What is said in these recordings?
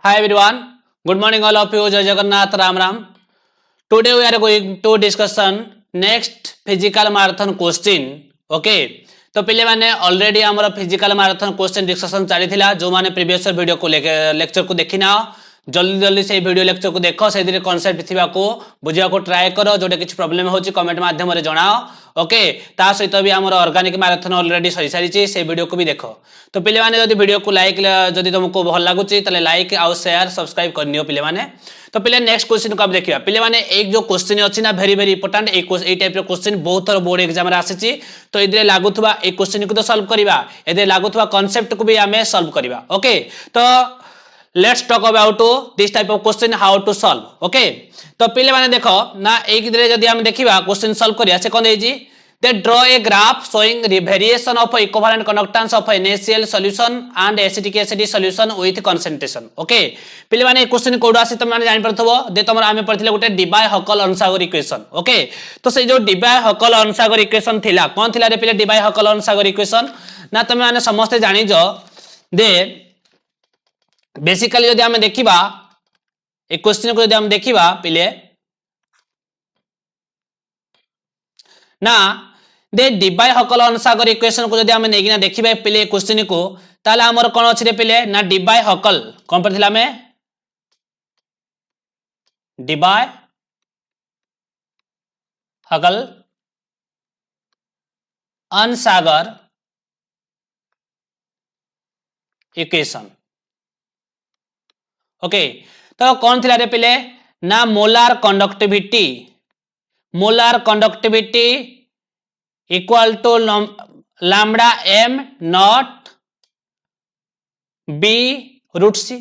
Hi everyone, good morning all of you. Jai Jagannath, Ram Ram. Today we are going to discussion next physical marathon question. Okay. तो पिले माने already आमर physical marathon question discussion चली जो माने previous video को lecture को देखी ना जल्दी जल्दी से वीडियो लेक्चर को देख से कॉन्सेप्ट थी बुझा को ट्राए कर जोटा किसी प्रोब्लेम हो कमेंट माध्यम जनाओ ओके ता सहित भी आमर ऑर्गेनिक मैराथन ऑलरेडी सरी सारी से वीडियो को भी देख तो पिले माने जदि वीडियो को लाइक जदि तुमको भल लगुच लाइक आउ शेयर सब्सक्राइब करनियो पिले माने तो पिले नेक्स्ट क्वेश्चन को आप देखिए पिले माने एक जो क्वेश्चन अच्छी ना वेरी वेरी इंपोर्टेंट ए टाइप क्वेश्चन बहुत थर बोर्ड एग्जाम रे आसी तो इधर लागुवा ए क्वेश्चन को तो सॉल्व करबा इधर लागुवा कांसेप्ट को भी आमे सॉल्व करबा ओके तो let's talk about this type of question how to solve okay तो पिले माने देखो ना एक जदि हम देखिबा क्वेश्चन सॉल्व करिया से कोन देजी they draw a graph showing the variation of equivalent conductance of NaCl solution and acetic acid solution with concentration okay पिले माने क्वेश्चन कोड आसी तुम माने जानि परथबो दे तमरा आमे पढ़थिले गुटे डिबाय-हकल-अनसागर इक्वेशन ओके तो से जो डिबाय-हकल-अनसागर इक्वेशन थिला कोन थिला रे पिले डिबाय-हकल-अनसागर इक्वेशन ना तुम माने समस्त जानि जो दे बेसिकली यदि हम देखिबा ए क्वेश्चन को यदि हम देखिबा पिले ना दे डिबाय-हकल-अनसागर इक्वेशन को यदि हम नेगिना देखिबा पिले क्वेश्चन को ताले हमर कोन अछि रे पिले ना डिबाय-हकल कोन पढ़थिला में डिबाय-हकल अनसागर इक्वेशन ओके तो कौन थिला रे पिले ना molar conductivity equal to lambda m naught b root c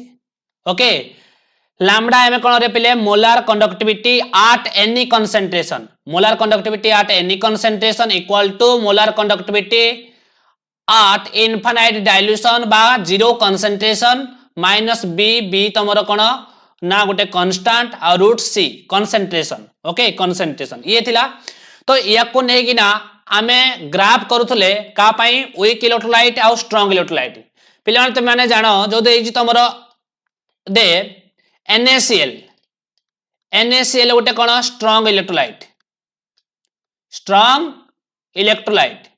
okay lambda m कौन रे पिले molar conductivity at any concentration equal to molar conductivity at infinite dilution बा जीरो कंसंट्रेशन माइनस बी तमर कोन ना गोटे कांस्टेंट आ root C concentration okay concentration ये थिला तो या को नै कि ना आमे ग्राफ करूथले का पई वीक इलेक्ट्रोलाइट आ स्ट्रांग इलेक्ट्रोलाइट पिला त माने जानो जो दे जी तमर दे NaCl गोटे कोन स्ट्रांग इलेक्ट्रोलाइट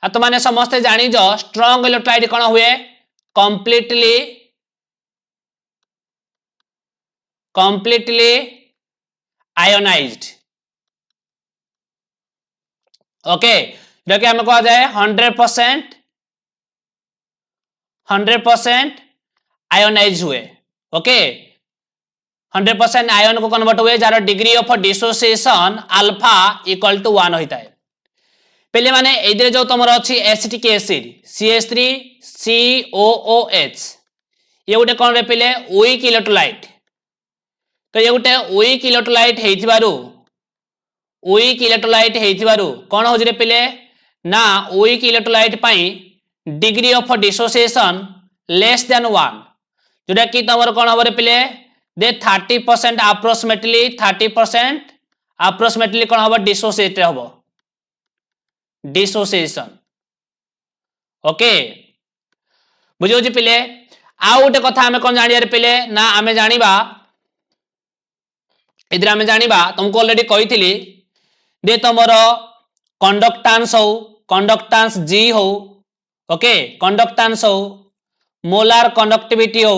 आ तो माने समस्त जानि जो स्ट्रांग इलेक्ट्रोलाइट कोन हुए completely आयोनाइज्ड ओके जो कि हमें कहा जाए 100% आयोनाइज हुए ओके 100% आयन को कन्वर्ट हुए जार degree of dissociation alpha equal to 1 होता है पहले माने इधर जो तुम अच्छी एसिटिक एसिड CH3COOH ये गोटे कौन रे पिले वीक इलेक्ट्रोलाइट तो ये गोटे वीक इलेक्ट्रोलाइट हेथिबारु कौन हो रे पिले ना weak electrolyte pi degree of dissociation less than 1 जोटा कि तमर कौन हो रे पिले दे 30% अप्रोक्सीमेटली कौन हो डिसोसिएशन ओके बुझो जी पिले आ गोटे कथा हमें कौन जानिया रे पिले ना हमें जानिबा इधर हमें जानिबा तुमको ऑलरेडी कहिथिली दे तमरो कंडक्टेंस G हो ओके कंडक्टेंस हो मोलार कंडक्टिविटी हो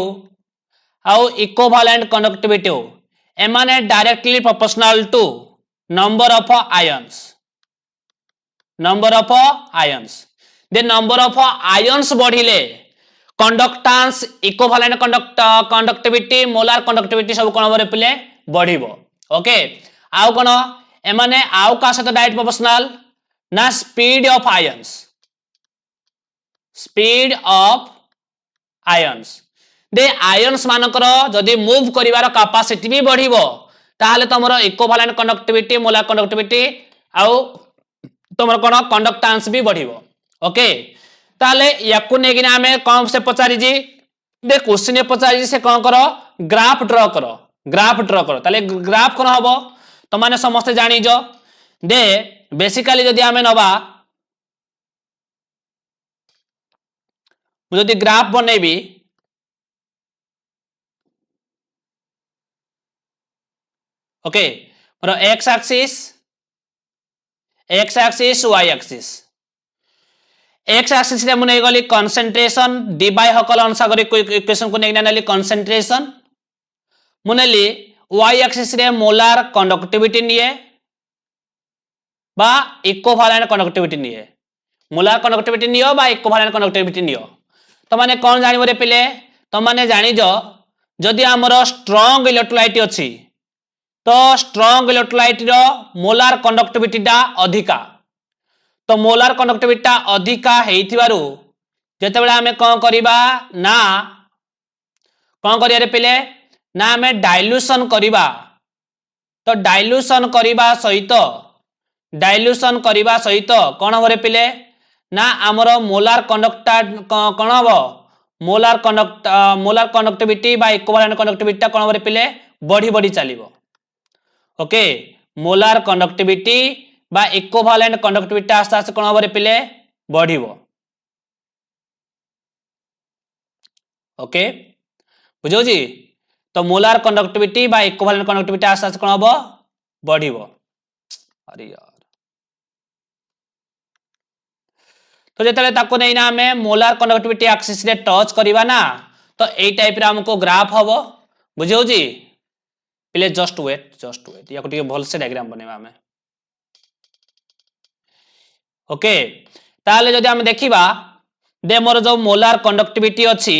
आउ इक्विवेलेंट कंडक्टिविटी हो एमाने directly proportional to number of ions दे नंबर ऑफ आयंस बढ़िले conductance equivalent conductivity molar conductivity सब कोन बरे पिले बढ़िबो ओके आउ कोन एमाने आउ का साथ डायरेक्ट प्रोपोर्शनल ना speed of ions they ions मानकर जदि मूव करिवार कैपेसिटी भी बढ़िबो ताहले तमरो इक्विवेलेंट कंडक्टिविटी मोलार कंडक्टिविटी आउ तमरो कोन कंडक्टेंस भी बढ़िबो ओके ताहले याकु नेगिना हमें कौन से पचारी जी दे क्वेश्चन पचारी से कौन करो ग्राफ ड्रा करो ताहले ग्राफ कोन हबो तो माने समस्त जानी जो दे बेसिकली जदि हमें नबा जदि ग्राफ बनेबी ओके मोर X axis Y axis X axis रे मुझे गली कंसंट्रेशन डी बाय हकल अनुसार इक्वेशन को नेगना नेली कंसंट्रेशन मुनेली वाई एक्सिस रे मोलार कंडक्टिविटी निए बा इक्विवेलेंट कंडक्टिविटी निए मोलार कंडक्टिविटी नियो बा इक्विवेलेंट कंडक्टिविटी नियो तो माने कौन जानिबो रे पिले तो माने जानि जो जदि हमर स्ट्रांग इलेक्ट्रोलाइट अछि तो स्ट्रांग इलेक्ट्रोलाइट रो मोलार कंडक्टिविटी टा अधिका तो मोलार कंडक्टिविटी टा अधिका हेइथिबारु जेतेबेला हमें कोन करिबा ना कोन करिया रे पिले ना हमें डाइल्यूशन करिबा तो डाइल्यूशन करिबा सहित कोन हो रे पिले ना हमर मोलार कोन हो मोलार कंडक्टिविटी बा इक्विवेलेंट कंडक्टिविटी टा कोन हो रे पिले बढ़ी बढ़ी चलिबो ओके मोलार कंडक्टिविटी बा इक्विवेलेंट कंडक्टिविटी आस्ते आस्ते कोन हो रे पिले बढ़िबो ओके बुझो जी तो मोलार कंडक्टिविटी बा इक्विवेलेंट कंडक्टिविटी आस्ते आस्ते कोन हो बढ़िबो अरे यार तो जेतले ताको नै ना हमें मोलार कंडक्टिविटी एक्सिस रे टच करिबा ना तो एई टाइप रे हमको ग्राफ हबो बुझियो जी प्ले जस्ट वेट या को टिके भल से डायग्राम बनेबा हमें ओके ताले जदि हम देखिबा दे मोर जो मोलार कंडक्टिविटी अछि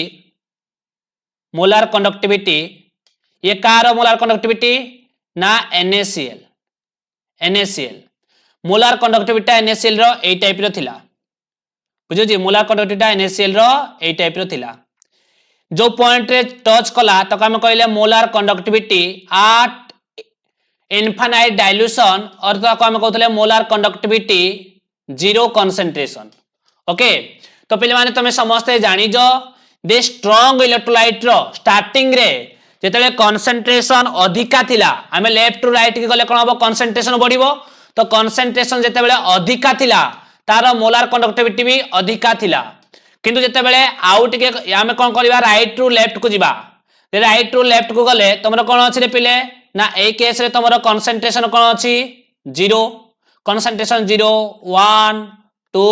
मोलार कंडक्टिविटी ये कार मोलार कंडक्टिविटी ना NaCl मोलार कंडक्टिविटी NaCl रो एई टाइप रो थिला बुझो जी मोलार कंडक्टिविटी NaCl रो एई टाइप रो थिला जो पॉइंट रे टच कला तो हम कहले molar conductivity at infinite dilution और तो हम कहथले molar conductivity zero concentration okay तो पहले माने तुम समस्ते जानि जो दे स्ट्रांग इलेक्ट्रोलाइट रो स्टार्टिंग रे जेतले कंसंट्रेशन अधिका थिला हमें लेफ्ट टू राइट के गले कोन हो कंसंट्रेशन बढ़िबो तो कंसंट्रेशन जेतेबेले अधिका थिला तार मोलार कंडक्टिविटी भी अधिका थिला किंतु जेतेबेले आउट के हमें कोन करबा राइट टू लेफ्ट को जिबा राइट टू लेफ्ट को गले तुमरो कोन अछि रे पिले ना ए केस रे तुमरो कंसंट्रेशन कोन अछि जीरो कंसंट्रेशन 0 1 2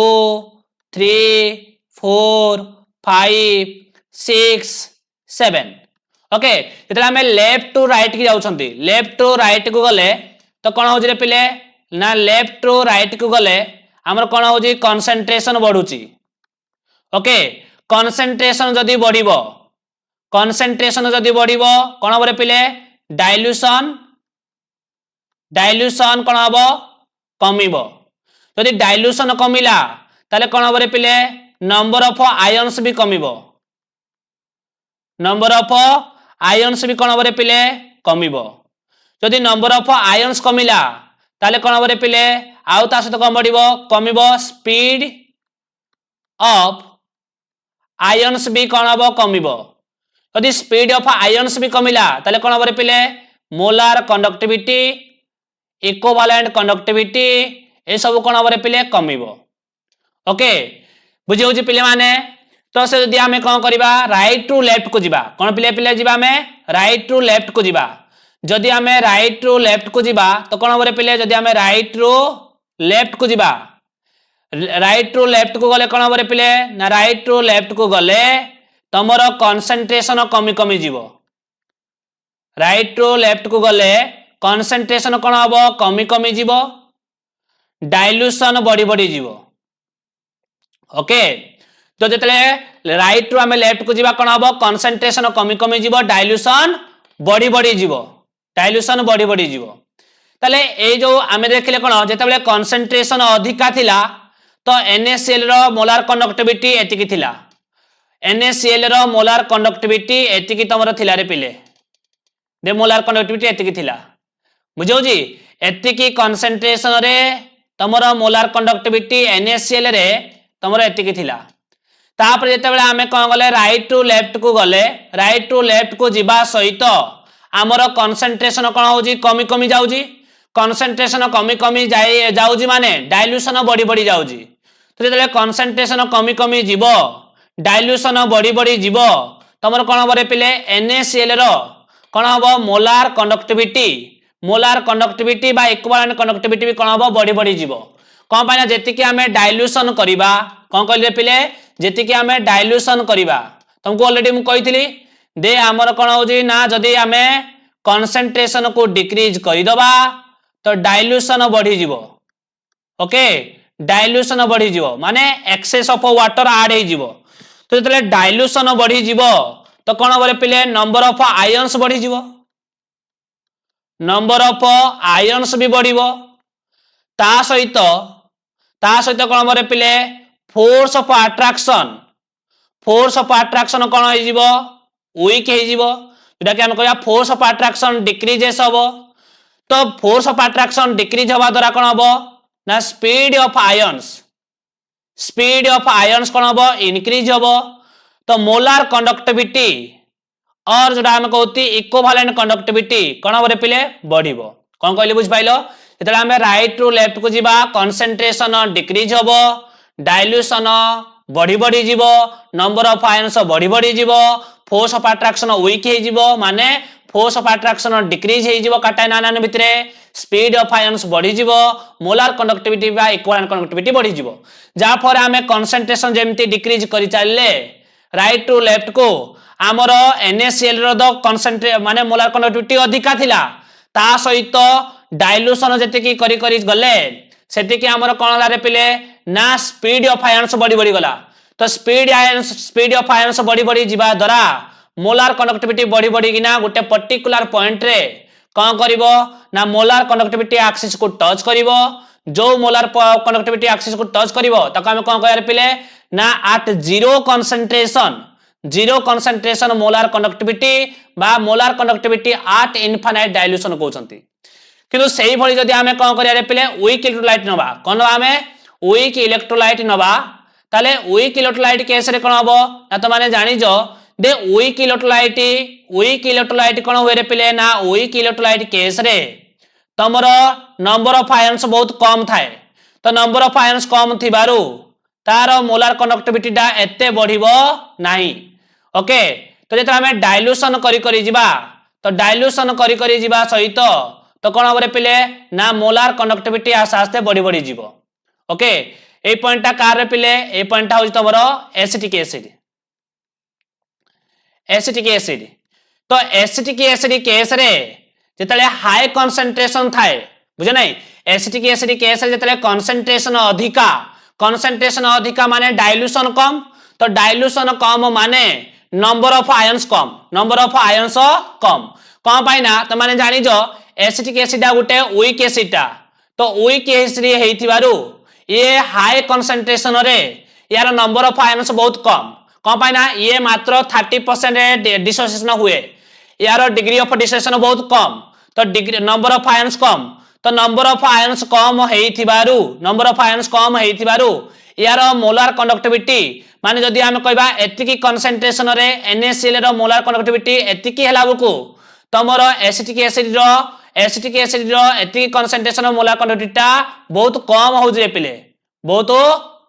3 4 5 6 7 ओके जेतले हमें लेफ्ट टू राइट की जाउछंती लेफ्ट टू राइट को गले तो कोन होजी रे पिले ना लेफ्ट टू राइट को गले हमर कोन होजी कंसंट्रेशन बढ़ुची ओके कंसंट्रेशन जदी बढ़िबो कोन हो रे पिले डाइल्यूशन कोन हबो कमिबो जदी डाइल्यूशन कमिला ताले कोन हो रे पिले नंबर ऑफ आयन्स भी कमिबो नंबर ऑफ आयन्स भी कोन हो रे पिले कमिबो जदी नंबर ऑफ आयन्स कमिला ताले कोन हो रे पिले आउ ता सहित कोन बढ़िबो कमिबो स्पीड ऑफ आयन्स भी कोन हबो कमिबो यदि स्पीड ऑफ आयन्स भी कमिला ताले कोन हबो रे पिले मोलार कंडक्टिविटी इक्विवेलेंट कंडक्टिविटी ए सब कोन हबो रे पिले कमिबो ओके बुझियो जी पिले माने तो से यदि हमें कोन करबा राइट टू लेफ्ट को जिबा कोन पिले पिले जिबा हमें राइट टू लेफ्ट को जिबा जदि हमें राइट टू लेफ्ट को जिबा तो कोन हबो रे पिले जदि हमें राइट टू लेफ्ट को जिबा राइट टू लेफ्ट को गले कोन हबो रे पिले ना राइट टू लेफ्ट को गले तमरो कंसंट्रेशन कमी कमी जीवो राइट टू लेफ्ट को गले कंसंट्रेशन कोन हबो कमी कमी जीवो डाइल्यूशन बढ़ी बढ़ी जीवो ओके तो जेतले राइट टू हमें लेफ्ट को जीवा कोन हबो कंसंट्रेशन कमी कमी जीवो डाइल्यूशन बढ़ी बढ़ी जीवो ताले ए जो हमें देखले कोन जेतबेले कंसंट्रेशन अधिका थिला तो NaCl रो मोलार कंडक्टिविटी एतिकी थिला NaCl रो मोलार कंडक्टिविटी एतिकी तमरो थिला रे पिले दे मोलार कंडक्टिविटी एतिकी थिला बुझो जी एतिकी कंसंट्रेशन रे तमरो मोलार कंडक्टिविटी NaCl रे तमरो एतिकी थिला तापर जेतेबेले हमें कोन गले राइट टू लेफ्ट को जिबा सहित हमरो कंसंट्रेशन कोन होजी कमी कमी जाउजी कंसंट्रेशन कमी कमी जाउजी माने डाइल्यूशन बढ़ी बढ़ी जाउजी तो जेतेबेले कंसंट्रेशन कमी कमी जीवो डाइल्यूशन बढ़ी बढ़ी जीवो तमरो कोन हबो रे पिले NaCl रो कोन हबो मोलार कंडक्टिविटी मोलार कंडक्टिविटी बा इक्विवेलेंट कंडक्टिविटी भी कौन हम बढ़ी बढ़ी जीवो कौन पाइना जेतिकी आमे डाइल्यूशन करिबा कौन कहले पिले जेतिकी आमे डाइल्यूशन करिबा तुमको ऑलरेडी मु कहितली दे हमर कौन होजी ना जदी आमे कंसंट्रेशन को डिक्रीज करि दबा तो डाइल्यूशन बढ़ी जीवो ओके डाइल्यूशन बढ़ी जीवो माने एक्सेस ऑफ वाटर ऐड हे जीवो तो जतले डाइल्यूशन बढ़ी जीवो तो कौन बोले पिले नंबर ऑफ आयन्स बढ़ी जीवो नंबर ऑफ आयन्स भी बढ़िबो ता सहित कौन बोले पिले फोर्स ऑफ अट्रैक्शन कौन हो जीवो वीक हो जीवो जोटा कि हम कहया फोर्स ऑफ अट्रैक्शन डिक्रीजेस हबो तो फोर्स ऑफ अट्रैक्शन डिक्रीज हवा द्वारा कौन हबो ना स्पीड ऑफ आयन्स कौन हबो इंक्रीज हबो तो मोलार कंडक्टिविटी और जोटा हम कहती इक्विवेलेंट कंडक्टिविटी कौन हम पिले बढ़िबो कौन कहले बुझ पाइलो जेतले हम राइट टू लेफ्ट को जीवा कंसंट्रेशन डिक्रीज हबो डाइल्यूशन बढ़ी बढ़ी जीवो नंबर ऑफ आयन्स बढ़ी बढ़ी जीवो फोर्स ऑफ अट्रैक्शन वीक हे जीवो माने फोर्स ऑफ अट्रैक्शन डिक्रीज हे जीवो काटाइन आयन भितरे स्पीड ऑफ आयन्स बढ़ी जीवो मोलार कंडक्टिविटी बा इक्विवेलेंट कंडक्टिविटी बढ़ी जीवो जा फर हमें कंसंट्रेशन जेमती डिक्रीज करि चलले राइट टू लेफ्ट को आमर NaCl रो द कंसंट्रे माने मोलार कंडक्टिविटी अधिका थिला ता सहित डाइल्यूशन जेते की करि करि गले सेते की हमर कोन लारे पिले ना स्पीड ऑफ आयन्स बढ़ी बढ़ी गला तो स्पीड ऑफ आयन्स बढ़ी बढ़ी जीवा द्वारा मोलार कंडक्टिविटी बढ़ी बढ़ी किना गोटे पर्टिकुलर पॉइंट रे कौन करिवो ना मोलार कंडक्टिविटी एक्सिस को टच करिवो जो मोलार कंडक्टिविटी एक्सिस को टच करिवो तक हम कोन कहयार पिले ना at zero concentration molar conductivity बा molar conductivity at infinite dilution कहउछंती किंतु सेही भली जदी हमें कोन करियारे पिले वीक इलेक्ट्रोलाइट नबा कोन हमें वीक इलेक्ट्रोलाइट नबा ताले वीक इलेक्ट्रोलाइट केस रे कोन हबो ना तो माने जानि जो दे वीक इलेक्ट्रोलाइट कोन होय रे पिले ना वीक इलेक्ट्रोलाइट केस रे तमरो नंबर ऑफ आयन्स बहुत कम थाए तो नंबर ऑफ आयन्स कम थिबारु तार मोलार कंडक्टिविटी डा एते बढ़िबो नाही ओके तो जेता हमें डाइल्यूशन करी करी जीवा तो डाइल्यूशन करी करी जीवा सहित तो कोन होबरे पिले ना मोलार कंडक्टिविटी आस्ते आस्ते बढ़ी बढ़ी जीवो ओके ए पॉइंटटा कार रे पिले ए पॉइंटटा होज तमरो एसिटिक एसिड तो एसिटिक एसिड केस रे जेतले हाई कंसंट्रेशन थाए बुझे नहीं एसिटिक एसिड केस रे जेतले कंसंट्रेशन अधिका माने डाइल्यूशन कम तो डाइल्यूशन कम माने नंबर ऑफ आयन्स कम कम पाइना तो माने जानि जो एसिटिक एसिड गोटे वीक एसिडा तो वीक एसिड हेइथिबारु ये हाई कंसंट्रेशन रे यार नंबर ऑफ आयन्स बहुत कम पाइना ये मात्र 30% डिसोसिएशन हुए यार डिग्री ऑफ डिसोसिएशन बहुत कम तो डिग्री नंबर ऑफ आयन्स कम तो नंबर ऑफ आयन्स कम हेइथिबारु यार मोलार कंडक्टिविटी माने जदी हम कहबा एतिकी कंसंट्रेशन रे NaCl रो मोलार कंडक्टिविटी एतिकी हेला बकू तमरो एसिटिक एसिड रो एतिकी कंसंट्रेशन मोलार कंडक्टिविटी बहुत कम होउज रे पिले बहुत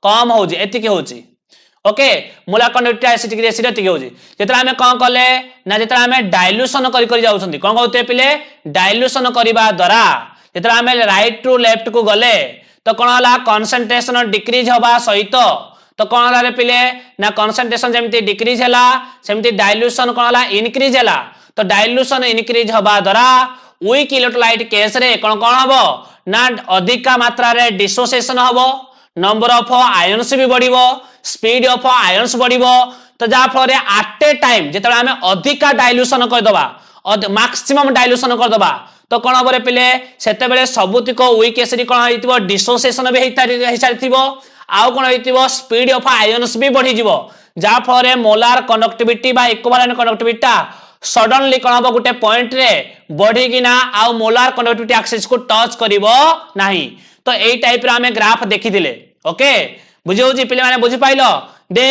कम होउज एतिकी होउची okay molar conductivity acetic acid एतिकी होउची जेतरा हमें कोन करले ना जेतरा हमें डाइल्यूशन करी करी जाउछंती कोन कहउते पिले डाइल्यूशन करिबा द्वारा जेतरा हमें राइट टू लेफ्ट को गले तो कोन हला कंसंट्रेशन डिक्रीज होबा सहित तो कोन हला रे पिले ना कंसंट्रेशन जेमती डिक्रीज हला सेमती डाइल्यूशन कोन हला इंक्रीज हला तो डाइल्यूशन इंक्रीज होबा द्वारा वीक इलेक्ट्रोलाइट केस रे कोन हबो ना अधिका मात्रा रे डिसोसिएशन हबो नंबर ऑफ आयन्स भी बढ़िबो स्पीड ऑफ आयन्स बढ़िबो तो जा फरे एट ए टाइम जेतरा हमें अधिका डाइल्यूशन कर दबा मैक्सिमम डाइल्यूशन कर दबा तो कोन हबरे पिले सेते बेले सबुतिक वीक एसिड कोन हेतिबो डिसोसिएशन भी हेइ सारिथिबो आउ कोन हेतिबो स्पीड ऑफ आयन्स भी बढ़ी जिवो जा फरे मोलार कंडक्टिविटी बा इक्विवेलेंट कंडक्टिविटी सडनली कोन हबो गुटे पॉइंट रे बढ़ी किना आउ मोलार कंडक्टिविटी एक्सिस को टच करिवो नाही तो एई टाइप रे हमें ग्राफ देखि दिले ओके बुझियोजी पिले माने बुझि पाइलो दे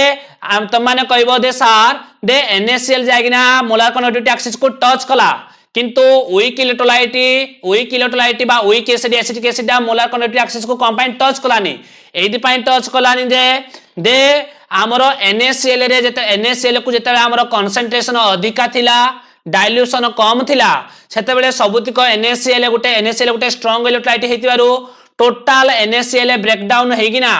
तुम माने कहबो दे सर दे NaCl जागिना मोलार कंडक्टिविटी एक्सिस को टच कला किंतु वीक इलेक्ट्रोलाइट बा weak acid acetic acid molar conductivity axis को कंपाउंड टच कलानी एदि पई टच कलानी दे हमरो NaCl रे जेते NaCl को जेते हमरो कंसंट्रेशन अधिका थिला डाइल्यूशन कम थिला सेते बेले सबुतिक NaCl गोटे स्ट्रांग इलेक्ट्रोलाइट हेतिबारु टोटल NaCl ब्रेकडाउन हेगिना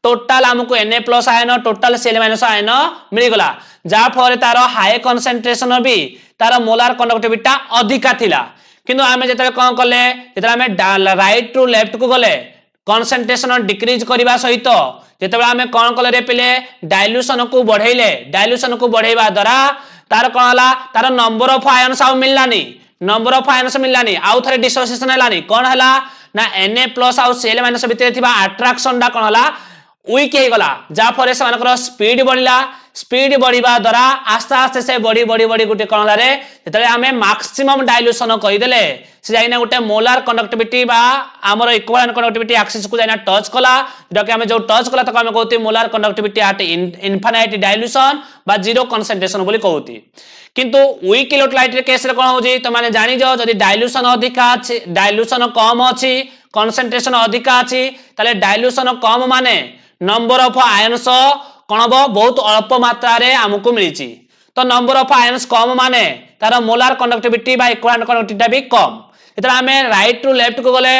टोटल हमको Na+ ion total Cl- ion मिल गला जा फल तार हाई कंसंट्रेशन भी तार मोलार कंडक्टिविटी अधिका थिला किंतु आमे जेते कोन कले जेते आमे राइट टू लेफ्ट को गले कंसंट्रेशन डिक्रीज करबा सहित जेते आमे कोन कले रे पिले डाइल्यूशन को बढ़ाइबा द्वारा तार कोन हला तार नंबर ऑफ आयन्स आउ मिललानी आउ थरे डिसोसिएशन हलानी कोन हला ना Na+ आउ Cl- भितर थिबा अट्रैक्शन डा कोन हला वीक हे गला जा फरे से मानकर स्पीड बढ़िबा द्वारा आस्ते आस्ते से बढ़ी गुटे कोन हला रे जेतले हमें मैक्सिमम डाइल्यूशन कहि देले से जाइना गुटे मोलार कंडक्टिविटी बा हमर इक्विवेलेंट कंडक्टिविटी एक्सिस को जाइना टच कला जके हमें जो टच कला तक हमें कहते molar conductivity at infinite dilution बा जीरो कंसंट्रेशन बोली कहउती किंतु वीक इलेक्ट्रोलाइट रे केस रे कोन होजी त माने जानि जो जदी डाइल्यूशन अधिका अछि डाइल्यूशन कम अछि कंसंट्रेशन अधिका अछि ताले डाइल्यूशन कम माने नंबर ऑफ आयन्स कोन हो बहुत अल्प मात्रा रे हमकु मिलिछि तो नंबर ऑफ आयन्स कम माने तार मोलार कंडक्टिविटी बा इक्विवेलेंट कंडक्टिविटी भी कम इतरा हमें राइट टू लेफ्ट को गले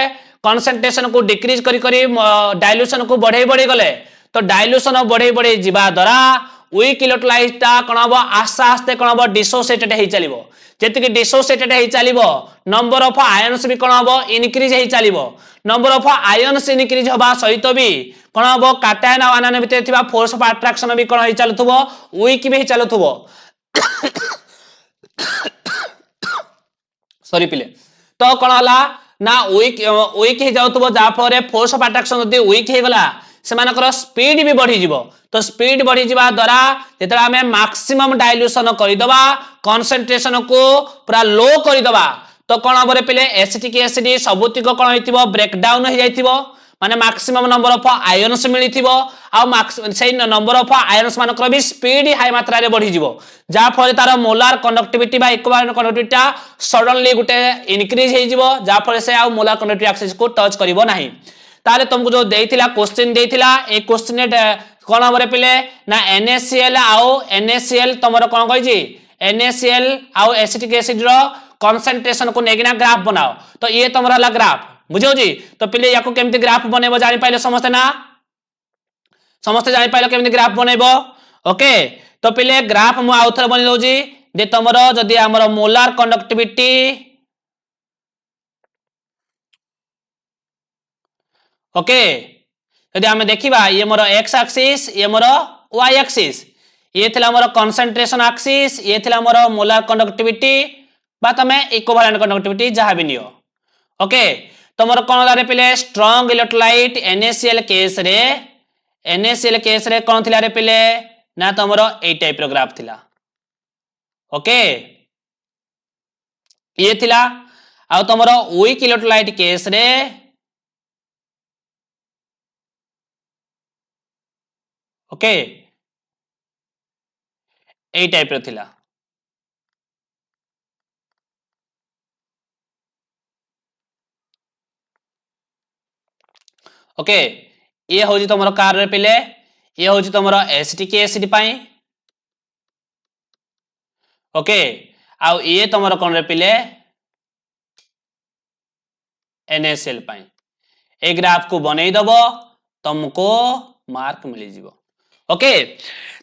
कंसंट्रेशन को डिक्रीज करी डाइल्यूशन को बढ़ई गले तो डाइल्यूशन बढ़ई जिबा द्वारा वीक इलेक्ट्रोलाइट ता कोन हो आस्ते आस्ते कोन हो डिसोसिएटेड हे चलिबो जेतिक डिसोसिएटेड हे चलिबो नंबर ऑफ आयन्स भी कोन हो इनक्रीज हे चलिबो नंबर ऑफ आयन्स इनक्रीज होबा सहित भी कोन हो कैटायन और आनायन भितर थिबा फोर्स ऑफ अट्रैक्शन भी कोन हे चलथुबो वीक भी चलथुबो सॉरी पिले तो कोन हला ना वीक हे जाउथबो जा फरे फोर्स ऑफ अट्रैक्शन जदी वीक हे गला से मानकर स्पीड भी बढ़ी जिवो तो स्पीड बढ़ी जिबा द्वारा जेतरा हमें मैक्सिमम डाइल्यूशन करि दबा कंसंट्रेशन को पूरा लो करि दबा तो कोन हबरे पिले एसिटिक एसिड सबुतिक कोन होइतिबो ब्रेक डाउन हो जाइतिबो माने मैक्सिमम नंबर ऑफ आयन्स मिलिथिबो आ सेही नंबर ऑफ आयन्स मानकर भी स्पीड हाई मात्रा रे बढ़ी जिवो जा फले तार मोलार कंडक्टिविटी बा इक्विवेलेंट कंडक्टिविटी सडनली गुटे इंक्रीज हे जिवो जा फले से आ मोलार कंडक्टिविटी एक्सिस को टच करिवो नाही ताले तुमको जो देइथिला क्वेश्चन देइथिला ए क्वेश्चन कोन हमरे पिले ना NaCl आउ NaCl तमरो कोन कहिजी NaCl आउ एसिटिक एसिड रो कंसंट्रेशन को नेगिना ग्राफ बनाओ तो ये तमरा ला ग्राफ बुझो जी तो पिले याको केमति ग्राफ बनेबो जानि पाइले समस्त ना समस्त जानि पाइले केमति ग्राफ बनेबो ओके तो पिले ग्राफ मु आउथर बनि दउ जी जे तमरो जदी हमरो मोलार कंडक्टिविटी ओके यदि हमें देखिबा ये मोर x एक्सिस ये मोर y एक्सिस ये थिला मोर कंसंट्रेशन एक्सिस ये थिला मोर मोलार कंडक्टिविटी बा तमे इक्विवेलेंट कंडक्टिविटी जहा भी नियो ओके तो मोर कोन रे पिले स्ट्रांग इलेक्ट्रोलाइट NaCl केस रे कोन थिला रे पिले ना तो मोर ए टाइप रो ग्राफ थिला ओके ये थिला आ तो मोर वीक इलेक्ट्रोलाइट केस रे ओके ए टाइप रो थिला ओके ये होजी तमरो कार रे पिले ये होजी तमरो एसिटिक एसिड पाई ओके आ ये तमरो कोन रे पिले NaCl पाई ए ग्राफ को बनै दबो तुमको मार्क मिली जिवो ओके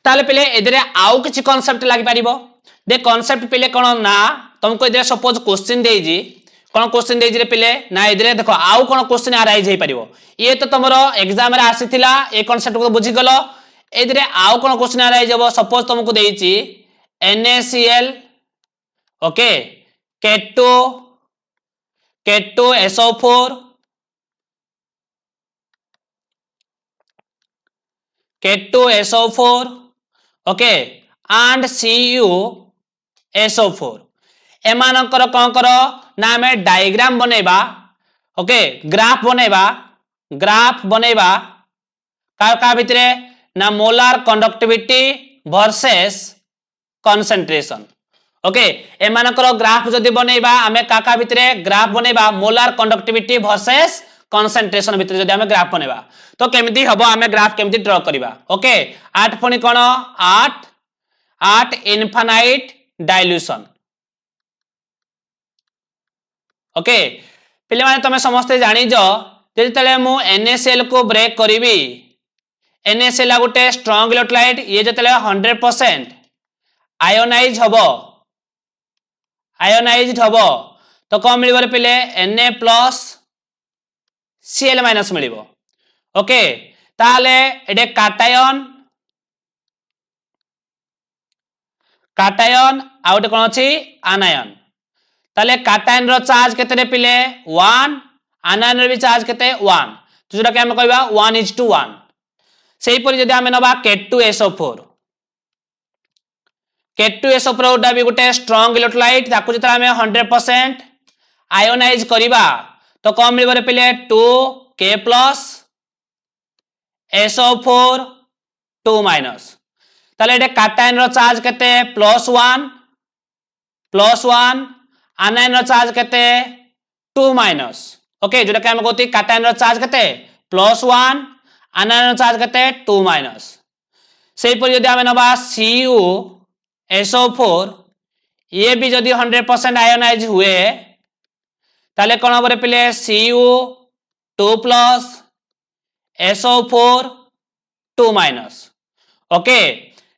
ताले पिले एदरे आउ किछि कांसेप्ट लागि परिबो दे कांसेप्ट पिले कोन ना तुमको एदरे सपोज क्वेश्चन देई जी कोन क्वेश्चन देई जी रे पिले ना एदरे देखो आउ कोन क्वेश्चन अराइज हे परिबो ये तो तमरो एग्जाम रे आसीथिला ए कांसेप्ट को बुझी गलो एदरे आउ कोन क्वेश्चन अराइज हेबो सपोज तुमको देई छी NaCl okay K2SO4 K2SO4 okay and CuSO4 एमानकर कोन करो ना हमें डायग्राम बनेबा ओके ग्राफ बनेबा का भितरे ना molar conductivity versus concentration okay एमानकर ग्राफ जदी बनेबा हमें का भितरे ग्राफ बनेबा मोलार कंडक्टिविटी वर्सेस कंसंट्रेशन भितर जदी हमें ग्राफ बनेबा तो केमिति हबो हमें ग्राफ केमिति ड्रा करिबा ओके 8 पणी कोन 8 इनफाइनाइट डाइल्यूशन ओके पिले माने तमे समस्त जानि जो जेतेले मु NaCl को ब्रेक करिवि NaCl गोटे स्ट्रांग इलेक्ट्रोलाइट ये जेतेले 100% आयोनाइज हबो तो कौन मिलिबो रे पिले Na+Cl- मिलिबो ओके ताले एडे काटायन आउट कोन अछि आनायन ताले काटायन रो चार्ज केते रे पिले 1 आनायन रो भी चार्ज केते 1 तो जोटा के हम कहबा 1:1 सेही परि जदि हम नबा K2SO4 उडा भी गोटे स्ट्रांग इलेक्ट्रोलाइट ताकू जतरा हमें 100% आयोनाइज करिबा तो कम मिलिबो रे पिले 2K+ SO4 2- ताले एटे काटायन रो चार्ज केते +1 आनायन रो चार्ज केते 2- ओके जोटा के हम कहती काटायन रो चार्ज केते +1 आनायन रो चार्ज केते 2- सेही परि जदि हम नबा CuSO4 ये भी जदि 100% आयोनाइज हुए ताले कोन हबो रे पिले Cu2+ SO4 2- ओके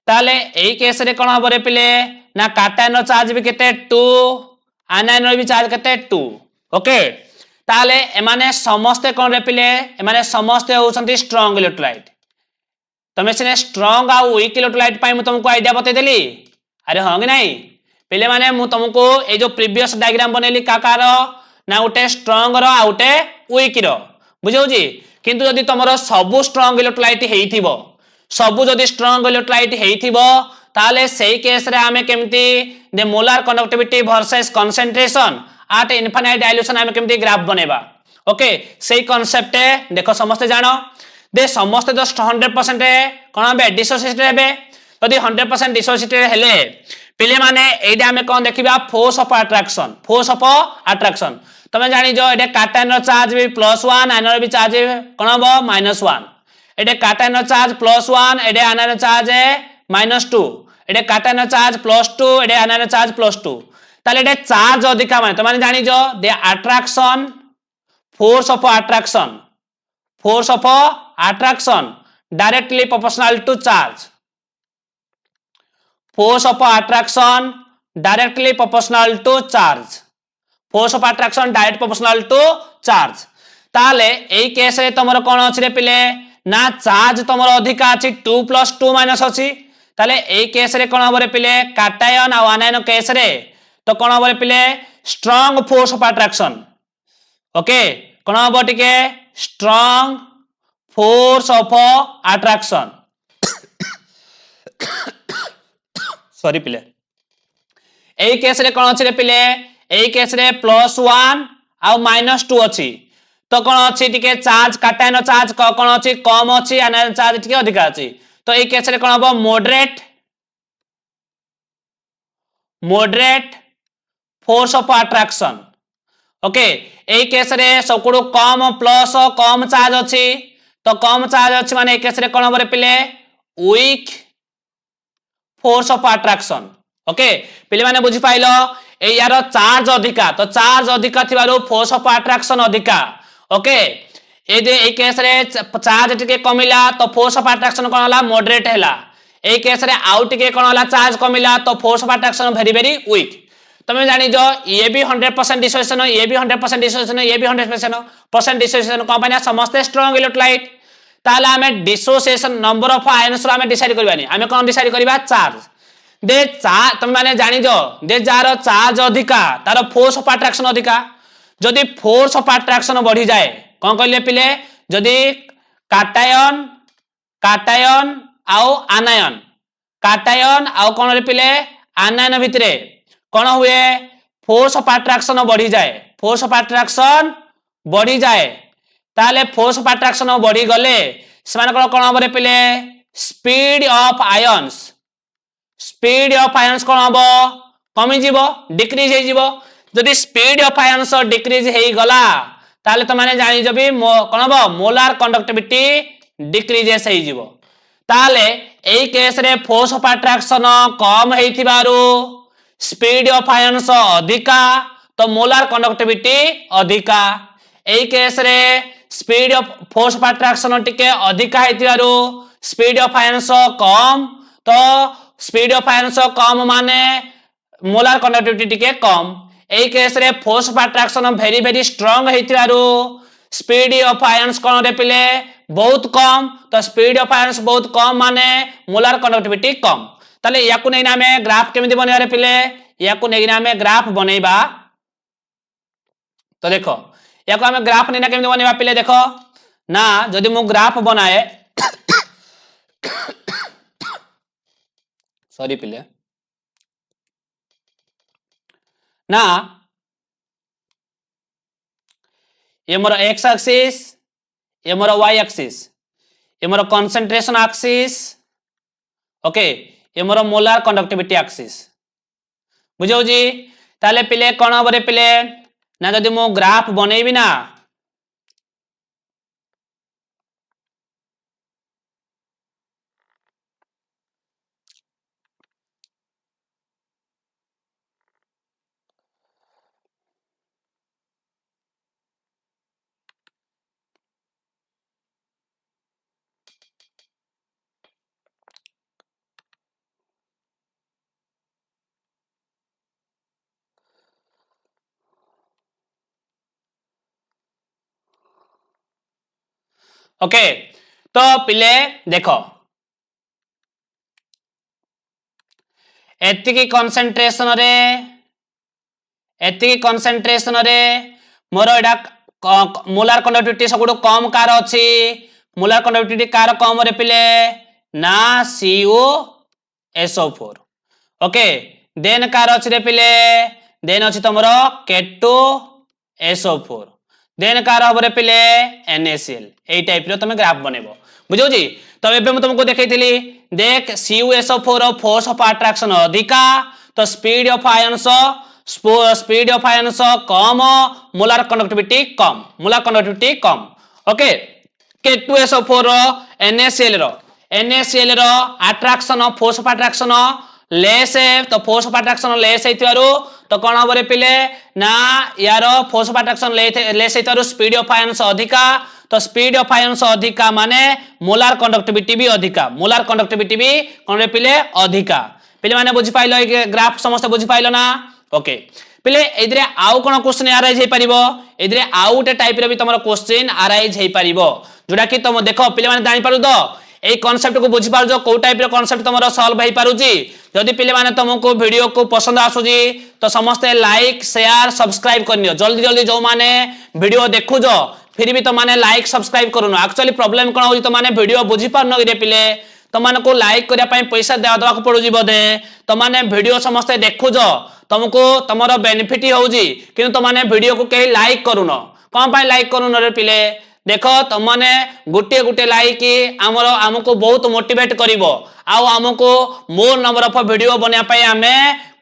ताले एई केस रे कोन हबो रे पिले ना काटायन रो चार्ज भी केते 2 आनायन रो भी चार्ज केते 2 ओके ताले एमाने समस्त कोन रे पिले एमाने समस्त होउछंती स्ट्रांग इलेक्ट्रोलाइट तमे सिने स्ट्रांग आ वीक इलेक्ट्रोलाइट पाई मु तुमको आईडिया बते देली अरे हां कि नहीं पहले माने मु तुमको ए जो प्रीवियस डायग्राम बनेली काकार ना उटे स्ट्रांग रो आ उटे वीक रो बुझौ जी किंतु यदि तमरो सबु स्ट्रांग इलेक्ट्रोलाइट हेइथिबो सबु जदि स्ट्रांग इलेक्ट्रोलाइट हेइथिबो ताले सेही केस रे हमें केमती दे molar conductivity versus concentration at infinite dilution हमें केमती ग्राफ बनेबा ओके सेही कांसेप्ट देखो समस्त जानो दे समस्त जो 100% कोन बे डिसोसिएटेड हेबे यदि 100% डिसोसिएटेड हेले पिले माने एडा हमें कोन देखिबा फोर्स ऑफ अट्रैक्शन तमे जानि जो एडे काटायन रो चार्ज भी +1 आनायन रो भी चार्ज कोन हबो -1 एडे काटायन रो चार्ज +1 एडे आनायन रो चार्ज -2 एडे काटायन रो चार्ज +2 एडे आनायन रो चार्ज +2 ताले एडे चार्ज अधिका माने तमे जानि जो दे attraction force of attraction directly proportional to charge force of attraction directly proportional to charge force of attraction direct proportional to charge ताले एई केस रे तमरो कोन अछि रे पिले ना चार्ज तमरो अधिका अछि 2 + 2 - अछि ताले एई केस रे कोन हबो रे पिले काटायन आ आनायन केस रे तो कोन हबो रे पिले strong force of attraction okay कोन हबो टिके strong force of attraction sorry पिले एई केस रे कोन अछि रे पिले एई केस रे +1 आ -2 अछि तो कोन अछि टिके चार्ज काटायन चार्ज कोन अछि कम अछि आनायन चार्ज टिके अधिक अछि तो एई केस रे कोन हबो moderate force of attraction okay AE case रे सबकुडु कम चार्ज अछि तो कम चार्ज अछि माने एई केस रे कोन हबो रे पिले weak force of attraction okay पिले माने बुझी पाइलो ए यार चार्ज अधिका तो चार्ज अधिका थिबारो फोर्स ऑफ अट्रैक्शन अधिका ओके ए जे ए केस रे चार्ज टिके कमिला तो फोर्स ऑफ अट्रैक्शन कोन होला मॉडरेट हैला ए केस रे आउट टिके कोन होला चार्ज कमिला तो force of attraction very very weak तमे जानि जो ये भी 100% डिसोसिएशन ये भी 100% डिसोसिएशन ये भी 100% डिसोसिएशन कंपनी समस्त स्ट्रांग इलेक्ट्रोलाइट ताले हमें डिसोसिएशन नंबर ऑफ आयन्स रो हमें डिसाइड करबानी हमें कोन डिसाइड करबा चार्ज दे चार्ज तमे माने जानि जो दे जार चार्ज अधिका तार फोर्स ऑफ अट्रैक्शन अधिका जदि फोर्स ऑफ अट्रैक्शन बढ़ी जाए कोन कहले पिले जदि काटायन आउ आनायन आउ कोन रे पिले आनायन भितरे कोन हुए फोर्स ऑफ अट्रैक्शन बढ़ी जाए ताले फोर्स ऑफ अट्रैक्शन बढ़ी गले समान कोन हबो रे पिले स्पीड ऑफ आयन्स कोन हबो कमी जीवो डिक्रीज हे जीवो जदि स्पीड ऑफ आयन्स डिक्रीज हे गला ताले त माने जानि जबी कोन हबो मोलार कंडक्टिविटी डिक्रीजेस हे जीवो ताले एई केस रे फोर्स ऑफ अट्रैक्शन कम हेथिबारो स्पीड ऑफ आयन्स अधिका तो मोलार कंडक्टिविटी अधिका एई केस रे speed of force of attraction टिके अधिका हेतिबारु स्पीड ऑफ आयंस कम तो स्पीड ऑफ आयंस कम माने मोलार कंडक्टिविटी टिके कम एई केस रे force of attraction very very strong हेतिबारु स्पीड ऑफ आयंस कोन रे पिले बहुत कम तो स्पीड ऑफ आयंस बहुत कम माने मोलार कंडक्टिविटी कम ताले याकु नै नामे ग्राफ केमिति बनेबा रे पिले याकु नै नामे ग्राफ बनेबा तो देखो याकु हमें ग्राफ नै ना केमिति बनेबा पिले देखो ना जदि मु ग्राफ बनाए सॉरी पिले ना ये मोर एक्स एक्सिस ये मोर वाई एक्सिस ये मोर कंसंट्रेशन एक्सिस ओके ये मोर मोलार कंडक्टिविटी एक्सिस बुझौ जी ताले पिले कोन हबरे पिले ना जदि मो ग्राफ बनेबी ना ओके तो पिले देखो एतिकी कंसंट्रेशन रे मोर एडा मोलार कंडक्टिविटी सबुठु कम कार अछि मोलार कंडक्टिविटी कार कम रे पिले ना CuSO4 ओके देन कार अछि रे पिले देन अछि तमरो K2SO4 देन कार हबरे पिले NaCl एई टाइप रो तमे ग्राफ बनेबो बुझौ जी तो एबे म तुमको देखैतिली देख CuSO4 row force of attraction अधिका तो स्पीड ऑफ आयंस कम मोलार कंडक्टिविटी कम ओके K2SO4 रो NaCl रो attraction force of attraction less है तो फोर्स ऑफ अट्रैक्शन लेस हेतिवारु तो कोन हबरे पिले ना यारो फोर्स ऑफ अट्रैक्शन लेस हेतिवारु स्पीड ऑफ आयंस अधिका तो स्पीड ऑफ आयंस अधिका माने मोलार कंडक्टिविटी भी कोन रे पिले अधिका पिले माने बुझी पाइलो ए ग्राफ समस्त बुझी पाइलो ना ओके पिले एदिरे आउ कोन क्वेश्चन अराइज हे परिबो एदिरे आउट टाइप रे भी तमरो क्वेश्चन अराइज हे परिबो जोडा कि तुम देखो पिले माने जानि पारु दो ए कांसेप्ट को बुझी पारु जो को टाइप रे कांसेप्ट तमरो सॉल्व हे पारु जी जदि पिले माने तुमको वीडियो को पसंद आसु जी तो समस्त लाइक शेयर सब्सक्राइब करनियो जल्दी जल्दी जो माने वीडियो देखु जो फिर भी तो माने लाइक सब्सक्राइब करूनो एक्चुअली प्रॉब्लम कोन होई तो माने वीडियो बुझी पारनो रे पिले तो माने को लाइक करिया पई पैसा देवा को पड़ू जी बोधे तो माने वीडियो समस्त देखु जो तुमको तमरो बेनिफिट हो जी किंतु तो माने वीडियो को कहीं लाइक करूनो कोन पई लाइक करूनो रे पिले देखो तुमने गुटे गुटे लाइक आमको बहुत मोटिवेट करिवो आउ आमको मोर नंबर ऑफ वीडियो बनिया पई आमे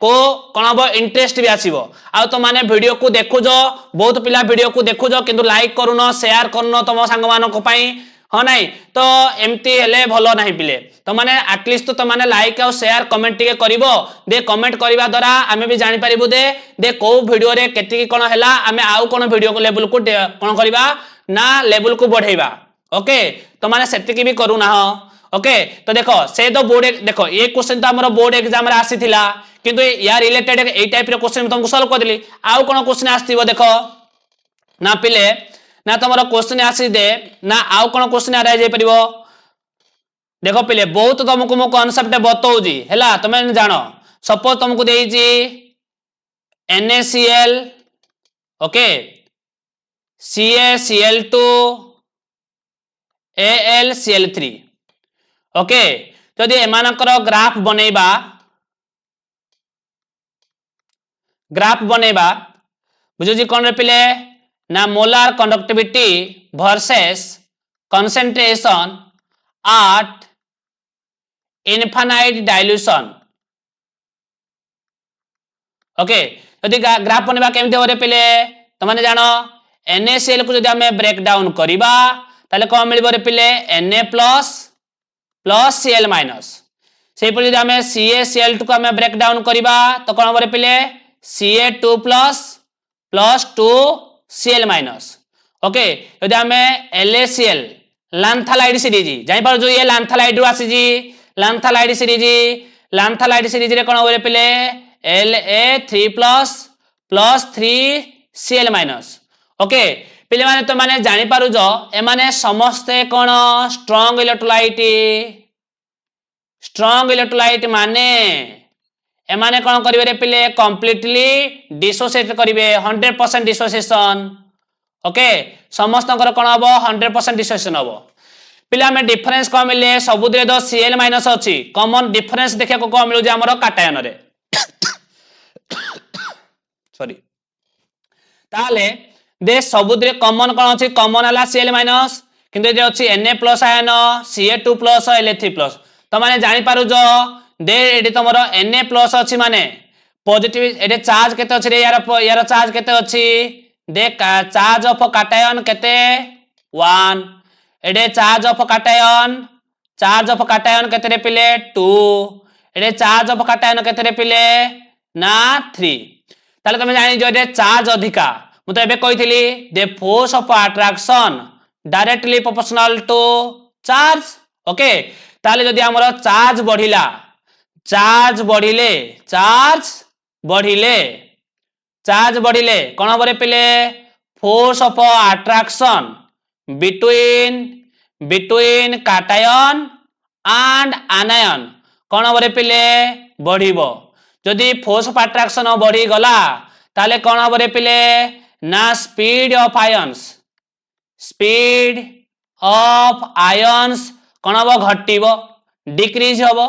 को कोन हबो इंटरेस्ट भी आसीबो आ तो माने वीडियो को देखु जो बहुत पिला वीडियो को देखु जो किंतु लाइक करूनो शेयर करूनो तम संग मानो को पई हाँ नहीं तो एमती हेले भलो नहीं पिले तो माने एटलिस्ट तो माने लाइक और शेयर कमेंट टिके करिवो दे कमेंट करिवा द्वारा आमे भी जानि परिबो दे को वीडियो रे केति कोन हैला आमे आउ कोन वीडियो को लेवल को कोन करिवा ना लेवल को बढ़ेबा ओके तो माने सेति की भी करू ना ओके तो देखो से तो बोर्ड देखो ये क्वेश्चन तो हमरो बोर्ड एग्जाम रे आसीथिला किंतु या रिलेटेड ए टाइप रे क्वेश्चन तुमको सॉल्व कर देली आउ कोन क्वेश्चन आस्तिबो देखो ना पिले ना तुमरो क्वेश्चन आसी दे ना आउ कोन क्वेश्चन आ जाय परिबो देखो पिले बहुत तुमको मो कांसेप्ट बताऊ जी हैला तुमे जानो सपोज तुमको देई जी NaCl okay CaCl2 AlCl3 okay जदि एमानकर ग्राफ बनेबा बुझो जी कोन रे पिले ना molar conductivity versus concentration at infinite dilution okay यदि ग्राफ बनेबा केमते हो रे पिले त माने जानो NaCl को जदि हमें ब्रेक डाउन करिबा ताले कोन मिलबो रे पिले Na प्लस Cl माइनस सेहि पर जदि हमें CaCl2 को हमें ब्रेक डाउन करिबा तो कोन हो रे पिले Ca2 plus plus 2Cl minus. Okay यदि आमे LaCl लांथालाइड सीरीज जाई पार जो ये लांथालाइड रो आसी जी लांथालाइड सीरीज रे कोन होरे पिले La3 plus 3Cl minus. Okay पिले माने तो माने जानि पारु जो ए माने समस्ते कोन स्ट्रांग इलेक्ट्रोलाइट माने ए माने कोन करिवे रे पिले कंप्लीटली डिसोसिएट करिवे 100% डिसोसिएशन। ओके समस्त कोन हबो 100% डिसोसिएशन हबो। पिले हमें डिफरेंस को मिले सबुद्रे दो Cl माइनस अछि कॉमन डिफरेंस देखिया को मिलु जे हमरो काटायन रे सॉरी ताले दे सबुद्रे कॉमन कोन अछि कॉमन हला Cl माइनस किंतु जे अछि Na+ आयन Ca2+ La3+ तो माने जानि पारु जो दे एडी तमरो Na+ अछि माने पॉजिटिव एडे चार्ज केते अछि रे यार चार्ज केते अछि दे चार्ज ऑफ काटायन केते 1 एडे चार्ज ऑफ काटायन केते रे पिले 2 एडे चार्ज ऑफ काटायन केते रे पिले ना 3 ताले तमे जानि जो एडे चार्ज अधिका मु तो एबे कहिथिली दे force of attraction directly proportional to charge. Okay ताले जदि हमरो चार्ज बढ़िले कोन हबरे पिले force of attraction between cation and anion कोन हबरे पिले बढ़िबो। जदि फोर्स ऑफ अट्रैक्शन बढ़ी गला ताले कोन हबरे पिले ना स्पीड ऑफ आयन्स कोन हबो घटिबो डिक्रीज हबो।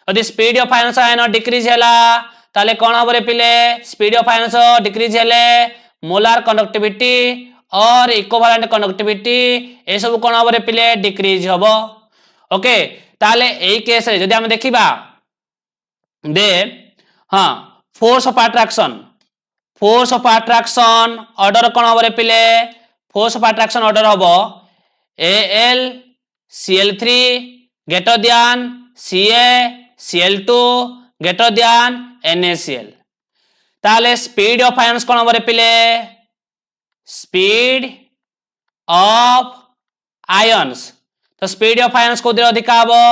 यदि स्पीड ऑफ आयन डिक्रीज हैला ताले कोन हबरे पिले स्पीड ऑफ आयन्स डिक्रीज हेले मोलार कंडक्टिविटी और इक्विवेलेंट कंडक्टिविटी ए सब कोन हबरे पिले डिक्रीज हबो। ओके ताले एई केस रे जदि हम देखिबा दे हां फोर्स ऑफ अट्रैक्शन ऑर्डर कोन हबरे पिले फोर्स ऑफ अट्रैक्शन ऑर्डर हबो AlCl3 greater than CaCl2 greater than NaCl ताले स्पीड ऑफ आयन्स कोन हबरे पिले स्पीड ऑफ आयन्स तो स्पीड ऑफ आयन्स को अधिक हबो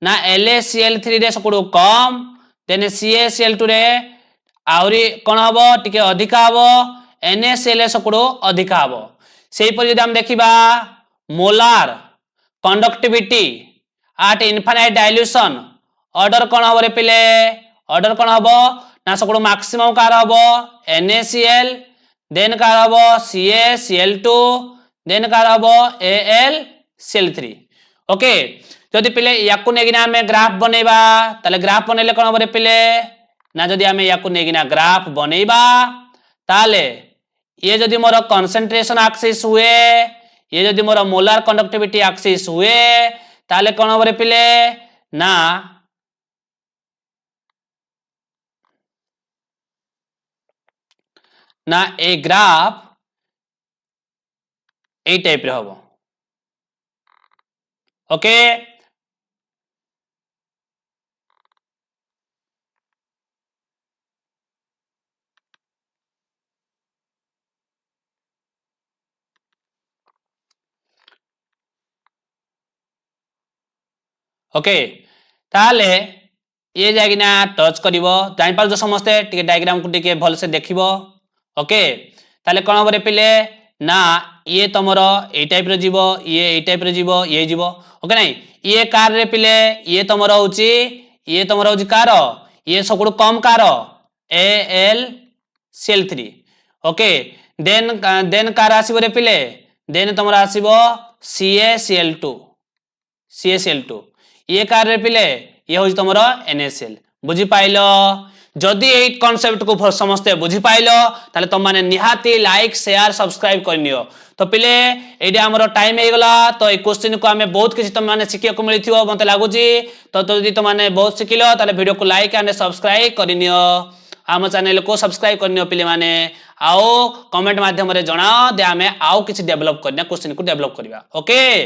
ना LaCl3 रे सकड़ो कम देन CaCl2 रे आउरी कोन हबो टिके अधिक हबो NaCl रे सकड़ो अधिक हबो। सेही पर जदि हम देखिबा molar conductivity at infinite dilution order कोन हबरे पिले ऑर्डर कोन हबो ना सकड़ो मैक्सिमम कार हबो NaCl देन कार हबो CaCl2 देन कार हबो AlCl3। ओके जदि पिले याकु नेगिना हमें ग्राफ बनेबा ताले ग्राफ बनेले कोन हबरे पिले ना जदि हमें याकु नेगिना ग्राफ बनेबा ताले ये जदि मोर कंसंट्रेशन एक्सिस हुए ये जदि मोर मोलार कंडक्टिविटी एक्सिस हुए ताले कोन हबरे पिले ना ए ग्राफ ए टाइप रे हबो। ओके ओके ताले ये जागिना टच करिवो जानि पार जो समस्ते टिके डायग्राम को टिके भल से देखिवो। ओके ताले कोन हबरे पिले ना ये तमरो ए टाइप रे जीवो ये ए टाइप रे जीवो ये जीवो। ओके नहीं ये कार रे पिले ये तमरो होची कार ये सकड़ो कम कार AlCl3। ओके देन कार आसीबो रे पिले देन तमरो आसीबो CaCl2 ये कार रे पिले ये होची तमरो NaCl। बुझी पाइलो जदि एई कांसेप्ट को समस्ते बुझी पाइलो ताले तुम माने निहाती लाइक शेयर सब्सक्राइब करनियो। तो पिले एडी हमरो टाइम हे गला तो ए क्वेश्चन को हमें बहुत किछि तुम माने सिखिया को मिलिथियो मते लागुची तो जदि तुम माने बहुत सिखिलो ताले वीडियो को लाइक एंड सब्सक्राइब करनियो आम चैनल को सब्सक्राइब करनियो पिले माने आओ कमेंट माध्यम रे जणाओ दे हमें आओ किछि डेवलप करना क्वेश्चन को डेवलप करबा। ओके।